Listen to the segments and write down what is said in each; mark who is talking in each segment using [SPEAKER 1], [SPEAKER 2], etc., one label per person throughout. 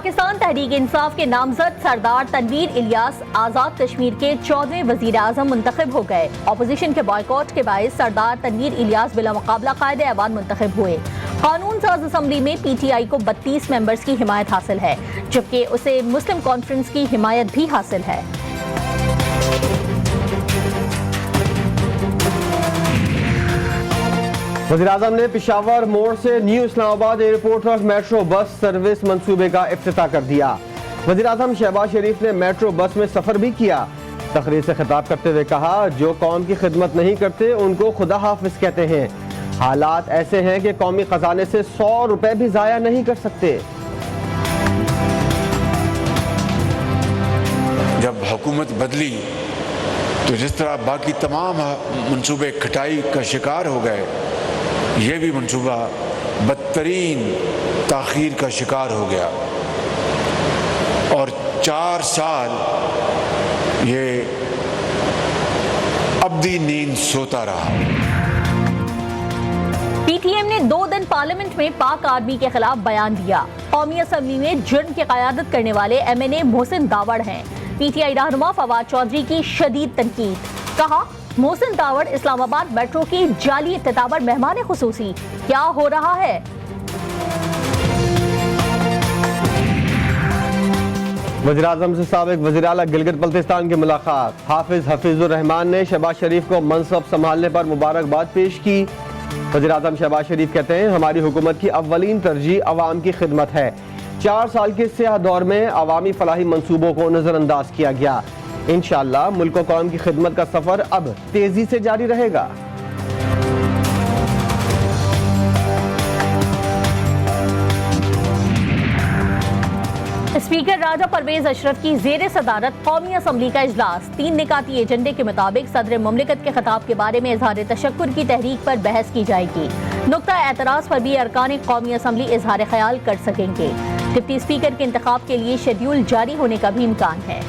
[SPEAKER 1] पाकिस्तान तहरीक इंसाफ के नामजद सरदार तनवीर इलियास आज़ाद कश्मीर के 14वें वज़ीर आज़म मुंतखब हो गए। अपोजिशन के बॉयकॉट के बायस सरदार तनवीर इलियास बिला मुकाबला कायदे ऐवान मुंतखब हुए। कानून साज असम्बली में PTI को 32 मेंबर्स की हिमायत हासिल है, जबकि उसे मुस्लिम कॉन्फ्रेंस की हिमायत भी हासिल है।
[SPEAKER 2] वज़ीर-ए-आज़म ने पेशावर मोड़ से न्यू इस्लामाबाद एयरपोर्ट तक मेट्रो बस सर्विस मंसूबे का इफ्तिताह कर दिया। वज़ीर-ए-आज़म शहबाज शरीफ ने मेट्रो बस में सफर भी किया। तकरीर से खिताब करते हुए कहा, जो कौम की खिदमत नहीं करते उनको खुदा हाफिज कहते हैं। हालात ऐसे हैं कि कौमी खजाने से 100 रुपए भी जाया नहीं कर सकते।
[SPEAKER 3] जब हुकूमत बदली तो जिस तरह बाकी तमाम मंसूबे खटाई का शिकार हो गए, ये भी मंसूबा बदतरीन ताख़ीर का शिकार हो गया और 4 साल ये अब्दी नींद सोता रहा।
[SPEAKER 1] PTM ने 2 दिन पार्लियामेंट में पाक आर्मी के खिलाफ बयान दिया। कौमी असम्बली में जुर्म की क़यादत करने वाले MNA मोहसिन दावड़ हैं। PTI रहनुमा फवाद चौधरी की शदीद तनकीद। कहा, मोहसिन दावड़ इस्लामाबाद मेट्रो की जाली इफ्तिताह पर मेहमान खुसूसी। क्या हो रहा है?
[SPEAKER 2] वज़ीर-ए-आज़म से साबिक वज़ीर आला गिलगित बल्तिस्तान की मुलाकात। हाफिज हफीजुर रहमान ने शहबाज शरीफ को मनसब संभालने पर मुबारकबाद पेश की। वज़ीर-ए-आज़म शहबाज शरीफ कहते हैं, हमारी हुकूमत की अव्वलीन तरजीह अवाम की खिदमत है। 4 साल के स्याह दौर में अवामी फलाही मंसूबों को नजरअंदाज किया गया। इंशाअल्लाह मुल्क व कौम की खिदमत का सफर अब तेजी से जारी रहेगा।
[SPEAKER 1] स्पीकर राजा परवेज अशरफ की ज़ेर सदारत कौमी असम्बली का इजलास। 3 निकाती एजेंडे के मुताबिक सदर मुमलिकत के खिताब के बारे में इजहार तशक्कुर की तहरीक पर बहस की जाएगी। नुक्ता एतराज़ पर भी अरकान कौमी असम्बली इजहार ख्याल कर सकेंगे। डिप्टी स्पीकर के इंतखाब के लिए शेड्यूल जारी होने का भी इम्कान है।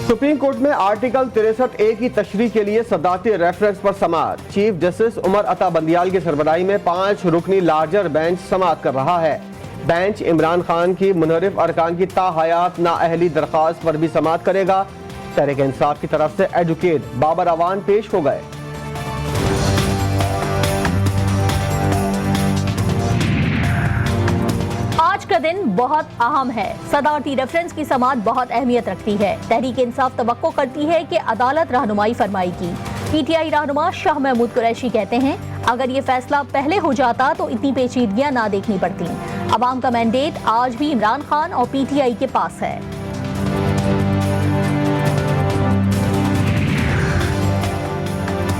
[SPEAKER 2] सुप्रीम कोर्ट में आर्टिकल 63A की तशरीह के लिए सदारती रेफरेंस पर समाअत। चीफ जस्टिस उमर अता बंदियाल की सरबराही में 5 रुकनी लार्जर बेंच समाअत कर रहा है। बेंच इमरान खान की मुनहरिफ अरकान की ताहयात नाअहली दरख्वास्त पर भी समाअत करेगा। तहरीक इंसाफ की तरफ से एडवोकेट बाबर अवान पेश हो गए।
[SPEAKER 1] आज का दिन बहुत अहम है। सदारती रेफरेंस की समाअत बहुत अहमियत रखती है। तहरीक इंसाफ तवक्को करती है कि अदालत रहनुमाई फरमाएगी। PTI रहनुमा शाह महमूद कुरैशी कहते हैं, अगर ये फैसला पहले हो जाता तो इतनी पेचीदगियां ना देखनी पड़ती। अवाम का मैंडेट आज भी इमरान खान और PTI के पास है।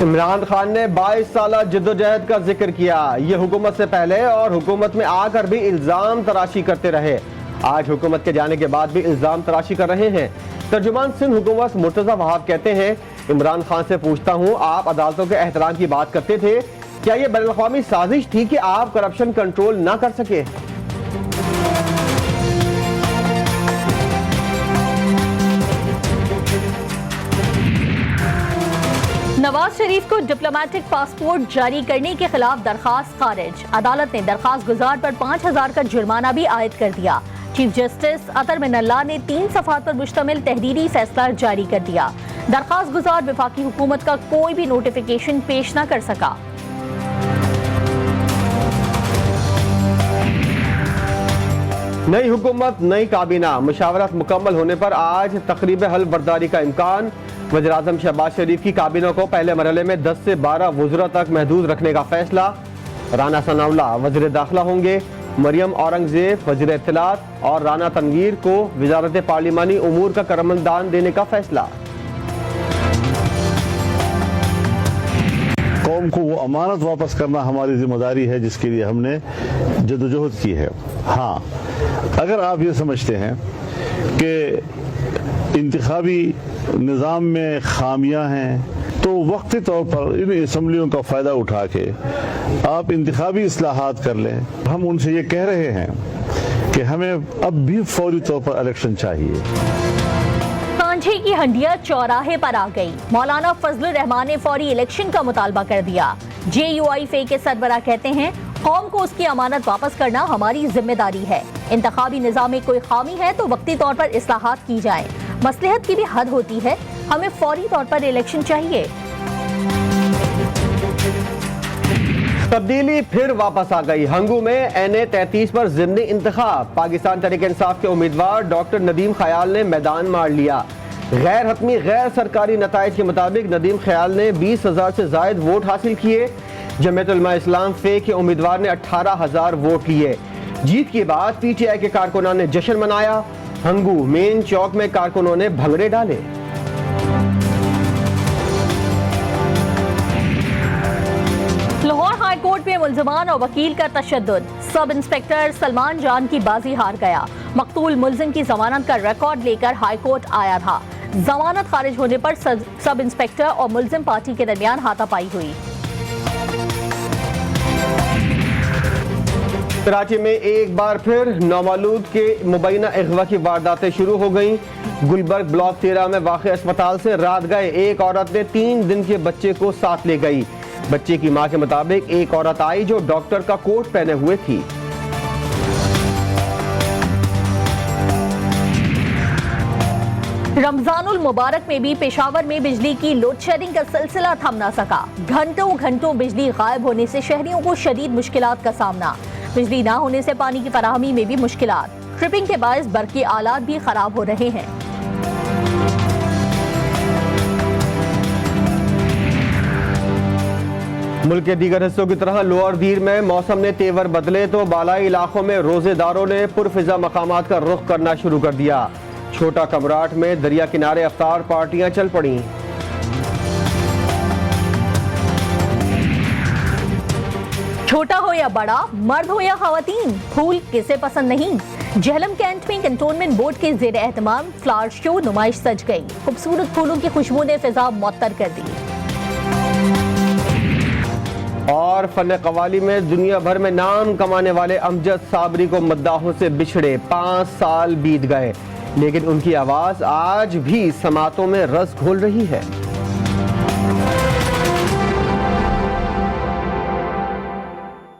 [SPEAKER 2] इमरान खान ने 22 साल जद्दोजहद का जिक्र किया। ये हुकूमत से पहले और हुकूमत में आकर भी इल्जाम तराशी करते रहे। आज हुकूमत के जाने के बाद भी इल्जाम तराशी कर रहे हैं। तर्जुमान सिंध हुकूमत मुर्तजा वहाब कहते हैं, इमरान खान से पूछता हूँ, आप अदालतों के एहतराम की बात करते थे, क्या ये बैनुल-अक़वामी साजिश थी कि आप करप्शन कंट्रोल ना कर सके?
[SPEAKER 1] नवाज शरीफ को डिप्लोमेटिक पासपोर्ट जारी करने के खिलाफ दरखास्त खारिज। अदालत ने दरखास्त गुजार पर 5000 का जुर्माना भी आयद कर दिया। चीफ जस्टिस अतर मिनल्लाह ने 3 सफ़ात पर मुश्तमिल तहरीरी फैसला जारी कर दिया। दरखास्त गुजार वफाकी हुकूमत का कोई भी नोटिफिकेशन पेश न कर सका।
[SPEAKER 2] नई हुकूमत, नई काबीना, मुशावरत मुकम्मल होने पर आज तकरीब हल बर्दारी का इम्कान। वज़ीर-ए-आज़म शहबाज शरीफ की काबीना को पहले मरहले में 10 से 12 वज़रा तक महदूद रखने का फैसला। राना सनाउल्लाह वज़ीर दाखिला होंगे। मरियम औरंगजेब वज़ीर इत्तलात और राना तनवीर को वज़ारत पार्लिमानी उमूर का करमदान देने का फैसला।
[SPEAKER 4] कौम को वो अमानत वापस करना हमारी जिम्मेदारी है जिसके लिए हमने जद्दोजहद की है। हाँ, अगर आप ये समझते हैं कि इंतखाबी निज़ाम में खामियां हैं तो वक्ती तौर पर इन असम्बलियों का फ़ायदा उठा के आप इंतखाबी इस्लाहात कर लें। हम उनसे ये कह रहे हैं कि हमें अब भी फौरी तौर पर इलेक्शन चाहिए।
[SPEAKER 1] सांझे की घंटिया चौराहे पर आ गई। मौलाना फजलुर रहमान ने फौरी इलेक्शन का मुतालबा कर दिया। JUIF के सरबराह कहते हैं कौम को उसकी अमानत वापस करना हमारी जिम्मेदारी है। इंतखाबी निज़ाम में कोई खामी है तो वक्ती तौर पर इस्लाहात की जाए। मसलहत की भी हद होती है, हमें फौरी तौर पर इलेक्शन चाहिए।
[SPEAKER 2] तब्दीली फिर वापस आ गई। हंगू में NA 33 पर ज़िमनी इंतखाब। पाकिस्तान तहरीक इंसाफ के उम्मीदवार डॉक्टर नदीम ख्याल ने मैदान मार लिया। गैर हतमी गैर सरकारी नताइज के मुताबिक नदीम ख्याल ने 20,000 से जायद वोट हासिल किए। जमीयत उलमा इस्लाम फे के उम्मीदवार ने 18,000 वोट लिए। जीत के बाद PTI के कारकुनान ने जश्न मनाया। हंगू मेन चौक में कारकुनों ने भंगड़े डाले।
[SPEAKER 1] लाहौर हाई कोर्ट में मुल्जिमान और वकील का तशद्दुद। सब इंस्पेक्टर सलमान जान की बाजी हार गया। मकतूल मुल्जिम की जमानत का रिकॉर्ड लेकर हाई कोर्ट आया था। जमानत खारिज होने पर सब इंस्पेक्टर और मुल्जिम पार्टी के दरमियान हाथापाई हुई।
[SPEAKER 2] कराची में एक बार फिर नौमालूद के मुबैना अगवा की वारदातें शुरू हो गईं। गुलबर्ग ब्लॉक 13 में वाक़ अस्पताल से रात गए एक औरत ने 3 दिन के बच्चे को साथ ले गई। बच्चे की मां के मुताबिक एक औरत आई जो डॉक्टर का कोट पहने हुए थी।
[SPEAKER 1] रमजानुल मुबारक में भी पेशावर में बिजली की लोड शेडिंग का सिलसिला थम न सका। घंटों घंटों बिजली गायब होने से शहरियों को शदीद मुश्किलात का सामना। बिजली ना होने से पानी की फराहमी में भी मुश्किलात। ट्रिपिंग के बायस बरकी आलात भी खराब हो रहे हैं।
[SPEAKER 2] मुल्क के दीगर हिस्सों की तरह लोअर दीर में मौसम ने तेवर बदले तो बालाई इलाकों में रोजेदारों ने पुरफिजा मकामात का रुख करना शुरू कर दिया। छोटा कमराट में दरिया किनारे अफ्तार पार्टियां चल पड़ी।
[SPEAKER 1] छोटा हो या बड़ा, मर्द हो या खवातीन, फूल किसे पसंद नहीं। जहलम कैंट में कंटोनमेंट बोर्ड के जेर एहतमाम फ्लावर शो नुमाइश सज गई। खूबसूरत फूलों की खुशबू ने फिजा मुअत्तर कर दी।
[SPEAKER 2] और फन कवाली में दुनिया भर में नाम कमाने वाले अमजद साबरी को मद्दाहों से बिछड़े 5 साल बीत गए, लेकिन उनकी आवाज आज भी समातों में रस घोल रही है।